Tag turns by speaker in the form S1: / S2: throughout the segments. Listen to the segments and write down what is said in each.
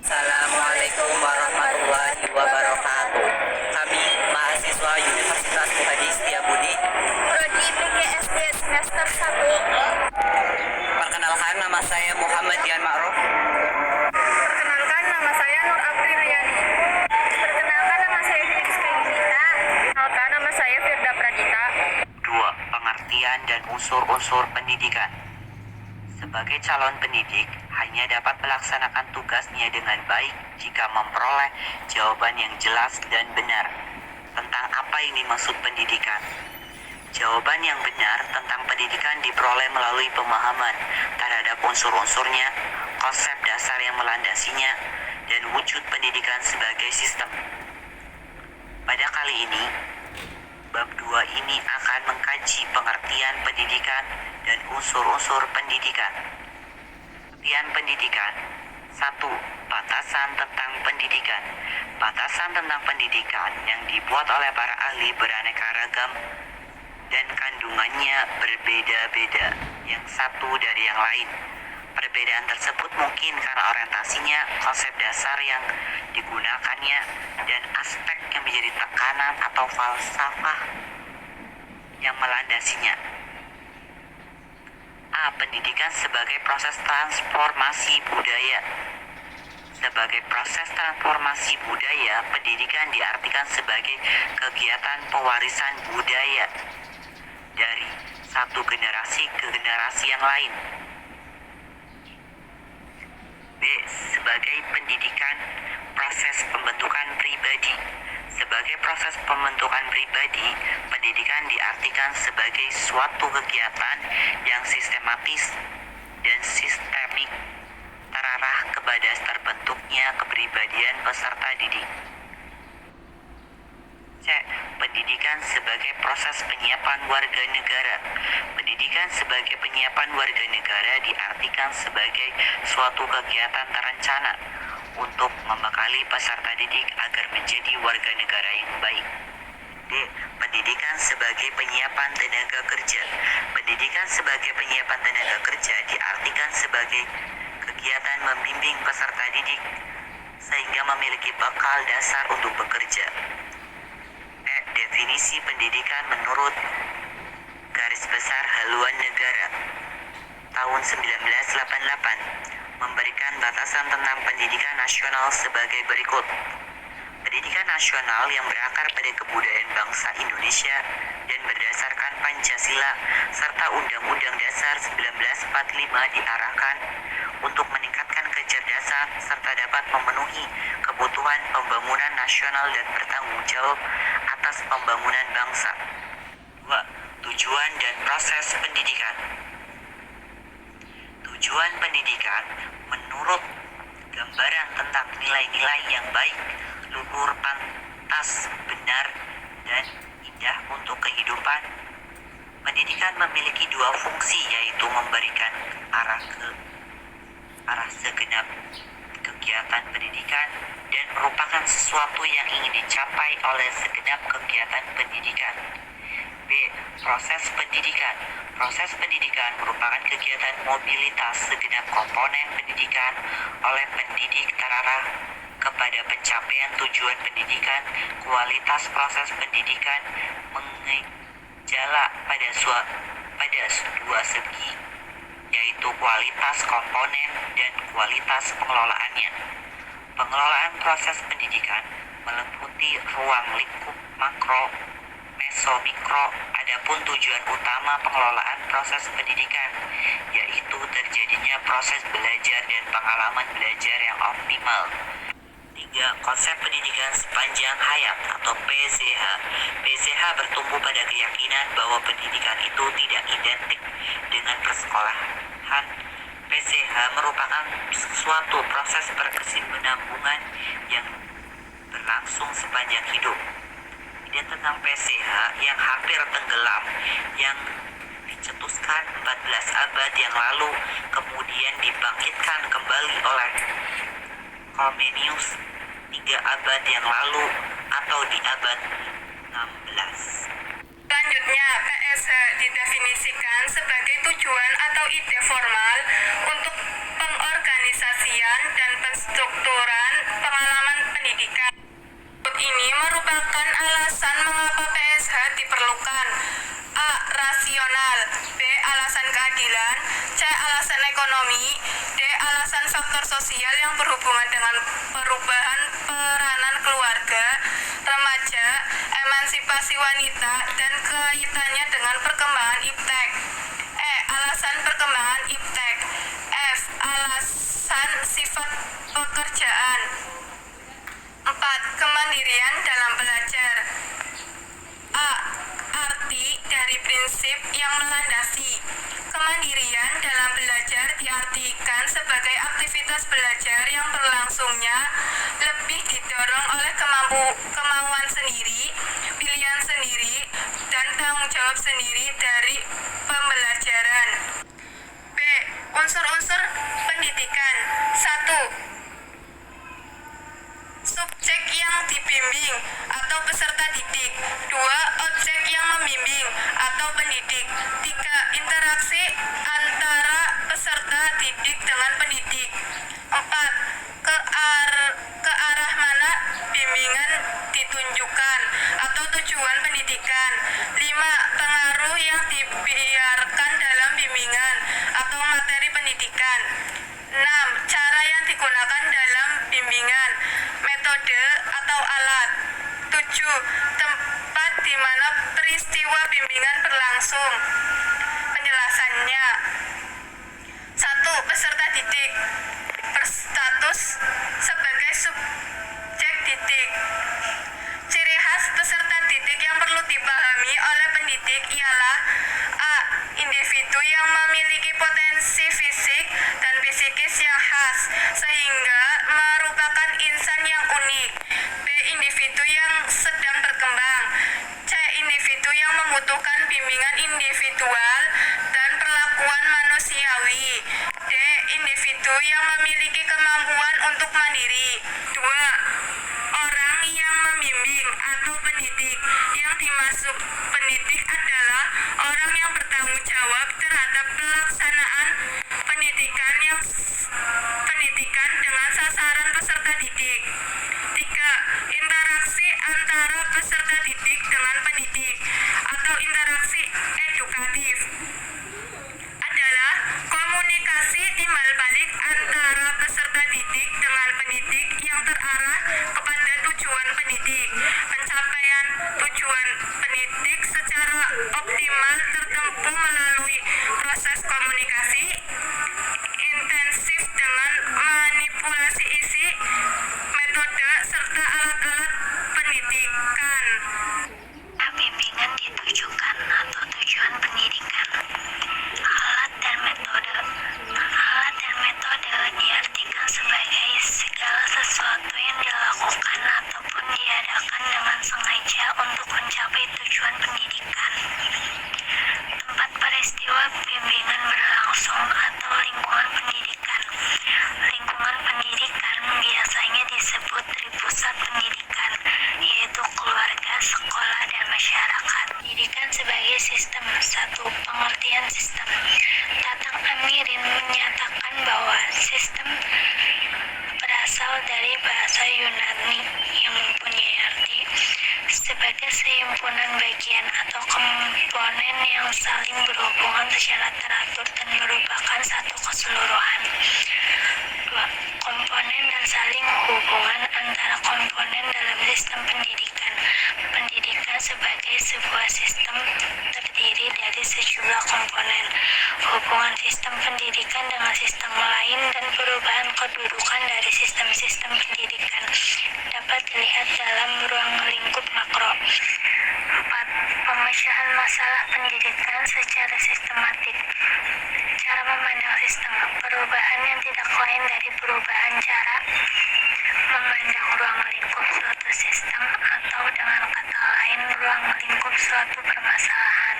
S1: Assalamualaikum warahmatullahi wabarakatuh. Kami mahasiswa Universitas Muhadi Setiabudi.
S2: Prodi PGSD semester 1.
S1: Perkenalkan, nama saya Muhammad Dian Ma'ruf.
S2: Perkenalkan, nama saya Nur Apriliani. Perkenalkan, nama saya Rizka Yunita. Perkenalkan, nama saya Firda Pradita.
S3: 2. Pengertian dan unsur-unsur pendidikan. Sebagai calon pendidik, hanya dapat melaksanakan tugasnya dengan baik jika memperoleh jawaban yang jelas dan benar tentang apa yang dimaksud pendidikan. Jawaban yang benar tentang pendidikan diperoleh melalui pemahaman terhadap unsur-unsurnya, konsep dasar yang melandasinya, dan wujud pendidikan sebagai sistem. Pada kali ini, bab 2 ini akan mengkaji pengertian pendidikan dan unsur-unsur pendidikan. Pengertian pendidikan. 1. Batasan tentang pendidikan. Batasan tentang pendidikan yang dibuat oleh para ahli beraneka ragam dan kandungannya berbeda-beda, yang satu dari yang lain. Perbedaan tersebut mungkin karena orientasinya, konsep dasar yang digunakannya, dan aspek yang menjadi tekanan atau falsafah yang melandasinya. A. Pendidikan sebagai proses transformasi budaya. Sebagai proses transformasi budaya, pendidikan diartikan sebagai kegiatan pewarisan budaya dari satu generasi ke generasi yang lain. B. Sebagai pendidikan proses pembentukan pribadi. Sebagai proses pembentukan pribadi, pendidikan diartikan sebagai suatu kegiatan yang sistematis dan sistemik terarah kepada terbentuknya kepribadian peserta didik. C. Pendidikan sebagai proses penyiapan warga negara. Pendidikan sebagai penyiapan warga negara diartikan sebagai suatu kegiatan terencana untuk membekali peserta didik agar menjadi warga negara yang baik. D. Pendidikan sebagai penyiapan tenaga kerja. Pendidikan sebagai penyiapan tenaga kerja diartikan sebagai kegiatan membimbing peserta didik sehingga memiliki bekal dasar untuk bekerja. E. Definisi pendidikan menurut Garis Besar Haluan Negara tahun 1988 memberikan batasan tentang pendidikan nasional sebagai berikut. Pendidikan nasional yang berakar pada kebudayaan bangsa Indonesia dan berdasarkan Pancasila serta Undang-Undang Dasar 1945 diarahkan untuk meningkatkan kecerdasan serta dapat memenuhi kebutuhan pembangunan nasional dan bertanggung jawab atas pembangunan bangsa. 2. Tujuan dan proses pendidikan. Tujuan pendidikan menurut gambaran tentang nilai-nilai yang baik, luhur, pantas, benar, dan indah untuk kehidupan. Pendidikan memiliki dua fungsi, yaitu memberikan arah segenap kegiatan pendidikan dan merupakan sesuatu yang ingin dicapai oleh segenap kegiatan pendidikan. B. Proses pendidikan. Proses pendidikan merupakan kegiatan mobilitas segenap komponen pendidikan oleh pendidik terarah kepada pencapaian tujuan pendidikan. Kualitas proses pendidikan mengejala pada dua segi, yaitu kualitas komponen dan kualitas pengelolaannya. Pengelolaan proses pendidikan meliputi ruang lingkup makro, meso, mikro. Adapun tujuan utama pengelolaan proses pendidikan yaitu terjadinya proses belajar dan pengalaman belajar yang optimal. 3. Konsep pendidikan sepanjang hayat atau PCH. PCH bertumbuh pada keyakinan bahwa pendidikan itu tidak identik dengan persekolahan. PCH merupakan suatu proses berkesinambungan yang berlangsung sepanjang hidup. Ide tentang PCH yang hampir tenggelam, yang dicetuskan 14 abad yang lalu, kemudian dibangkitkan kembali oleh Comenius 3 abad yang lalu atau di abad 16.
S2: Selanjutnya, PSH didefinisikan sebagai tujuan atau ide formal untuk pengorganisasian dan penstrukturan aturan pengalaman pendidikan. Ini merupakan alasan mengapa PSH diperlukan. A. Rasional. B. Alasan keadilan. C. Alasan ekonomi. D. Alasan faktor sosial yang berhubungan dengan perubahan peranan keluarga, remaja, emansipasi wanita, dan kaitannya dengan perkembangan iptek. E. Alasan perkembangan iptek. F. Alasan sifat pekerjaan. 4. Kemandirian dalam belajar. A. Arti dari prinsip yang melandasi. Kemandirian dalam belajar diartikan sebagai aktivitas belajar yang berlangsungnya lebih didorong oleh kemauan sendiri, pilihan sendiri, dan tanggung jawab sendiri dari pembelajaran. B. Unsur-unsur pendidikan. 1. Subjek yang dibimbing atau peserta didik. 2. Objek yang membimbing atau pendidik. 3. Interaksi antara peserta didik dengan pendidik. 4. Ke arah mana bimbingan ditunjukkan atau tujuan pendidikan. 5. Pengaruh yang dibiarkan dalam bimbingan atau materi pendidikan. 6. Cara yang digunakan dalam bimbingan, metode atau alat. 7. Tempat di mana peristiwa bimbingan berlangsung. Penjelasannya. 1. Peserta didik berstatus sebagai subjek didik. Ciri khas peserta didik yang perlu dipahami oleh pendidik ialah A. Individu yang memiliki potensi fisik dan psikis yang khas sehingga merupakan insan yang unik. B. Individu yang sedang berkembang. C. Individu yang membutuhkan bimbingan individual dan perlakuan manusiawi. D. Individu yang memiliki kemampuan untuk mandiri. 2. Orang yang membimbing atau pendidik. Yang dimaksud pendidik adalah orang yang bertanggung jawab terhadap pelaksanaan pendidikan dengan sasaran peserta didik. 3. Interaksi antara peserta didik dengan pendidik atau interaksi edukatif adalah komunikasi timbal balik antara peserta didik dengan pendidik yang terarah kepada tujuan pendidik. Pencapaian tujuan pendidik secara optimal tertempuh melalui proses komunikasi intensif dengan manipulasi isi, metode, serta alat-alat pendidikan.
S4: Bimbingan ditujukan atau tujuan pendidikan. Alat dan metode. Alat dan metode diartikan sebagai segala sesuatu yang dilakukan ataupun diadakan dengan sengaja untuk mencapai tujuan pendidikan. Tempat peristiwa bimbingan berlangsung atau lingkungan pendidikan. Lingkungan pendidikan biasanya disebut pusat pendidikan, yaitu keluarga, sekolah, dan masyarakat. Pendidikan sebagai sistem. 1. Pengertian sistem. Tatang Amirin menyatakan bahwa sistem berasal dari bahasa Yunani yang mempunyai arti sebagai sehimpunan bagian atau komponen yang saling berhubungan secara teratur dan merupakan satu keseluruhan. 2. Komponen dan saling hubungan antara komponen dalam sistem pendidikan. Pendidikan sebagai sebuah sistem terdiri dari sejumlah komponen. Hubungan sistem pendidikan dengan sistem lain dan perubahan kedudukan dari sistem-sistem pendidikan dapat dilihat dalam ruang lingkup makro. 4. Pemecahan masalah pendidikan secara sistematik. Cara memandang sistem. Perubahan yang tidak lain dari perubahan cara memandang ruang lingkup suatu sistem atau dengan kata lain ruang lingkup suatu permasalahan.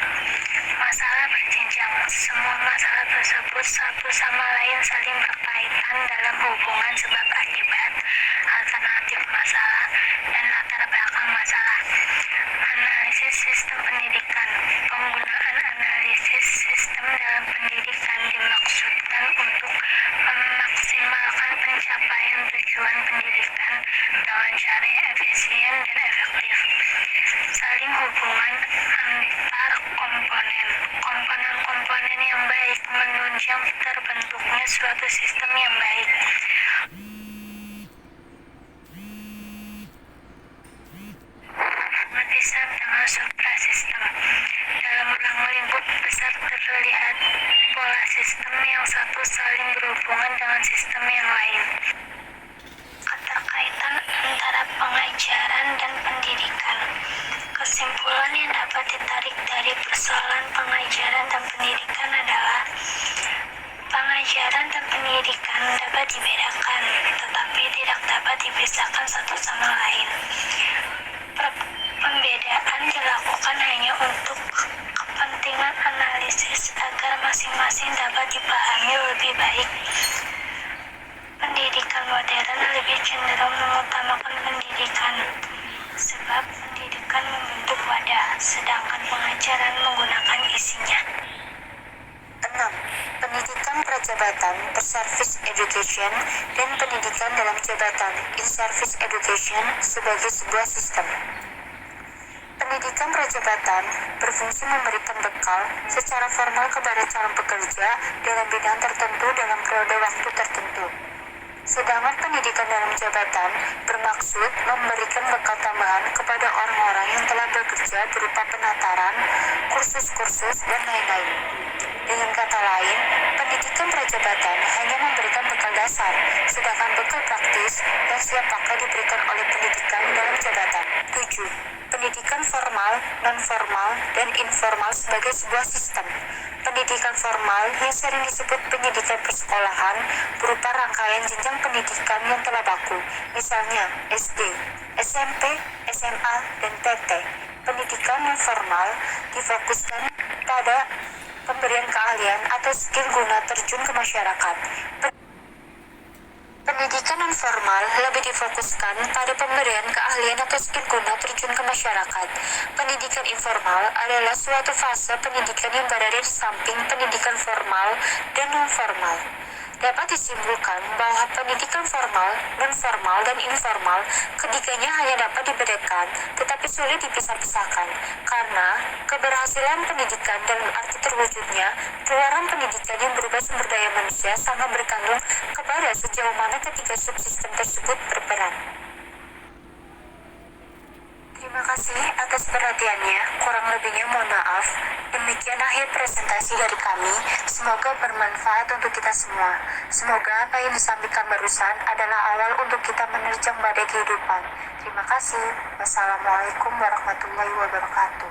S4: Masalah berjenjang. Semua masalah tersebut satu sama lain saling berkaitan dalam hubungan sebab akibat, alternatif masalah, dan latar belakang masalah. Analisis sistem pendidikan. Penggunaan analisis sistem dalam pendidikan dimaksudkan untuk memaksimalkan pencapaian tujuan yang lain. Keterkaitan antara pengajaran dan pendidikan. Kesimpulan yang dapat ditarik dari persoalan pengajaran dan pendidikan adalah pengajaran dan pendidikan dapat dibedakan, tetapi tidak dapat dipisahkan satu sama lain. Pembedaan dilakukan hanya untuk kepentingan analisis agar masing-masing dapat dipahami lebih baik. Pendidikan modern lebih cenderung mengutamakan pendidikan, sebab pendidikan membentuk wadah, sedangkan pengajaran menggunakan isinya.
S5: 6. Pendidikan prajabatan (per-service education) dan pendidikan dalam jabatan (in-service education) sebagai sebuah sistem. Pendidikan prajabatan berfungsi memberikan bekal secara formal kepada calon pekerja dalam bidang tertentu dalam periode waktu tertentu. Sedangkan pendidikan dalam jabatan bermaksud memberikan bekal tambahan kepada orang-orang yang telah bekerja berupa penataran, kursus-kursus, dan lain-lain. Dengan kata lain, pendidikan prajabatan hanya memberikan bekal dasar, sedangkan bekal praktis yang siap pakai diberikan oleh pendidikan dalam jabatan. 7. Pendidikan formal, non-formal, dan informal sebagai sebuah sistem. Pendidikan formal yang sering disebut pendidikan persekolahan berupa rangkaian jenjang pendidikan yang telah baku, misalnya SD, SMP, SMA, dan PT. Pendidikan non-formal difokuskan pada pemberian keahlian atau skill guna terjun ke masyarakat. Pendidikan non-formal lebih difokuskan pada pemberian keahlian atau skill guna terjun ke masyarakat. Pendidikan informal adalah suatu fase pendidikan yang berada di samping pendidikan formal dan non-formal. Dapat disimpulkan bahwa pendidikan formal, non-formal, dan informal ketiganya hanya dapat dibedakan, tetapi sulit dipisah-pisahkan, karena keberhasilan pendidikan dalam arti terwujudnya keluaran pendidikan yang berubah sumber daya manusia sangat bergantung kepada sejauh mana ketiga subsistem tersebut berperan. Terima kasih atas perhatiannya, kurang lebihnya mohon maaf. Demikian akhir presentasi dari kami, semoga bermanfaat untuk kita semua. Semoga apa yang disampaikan barusan adalah awal untuk kita menerjang badai kehidupan. Terima kasih. Wassalamualaikum warahmatullahi wabarakatuh.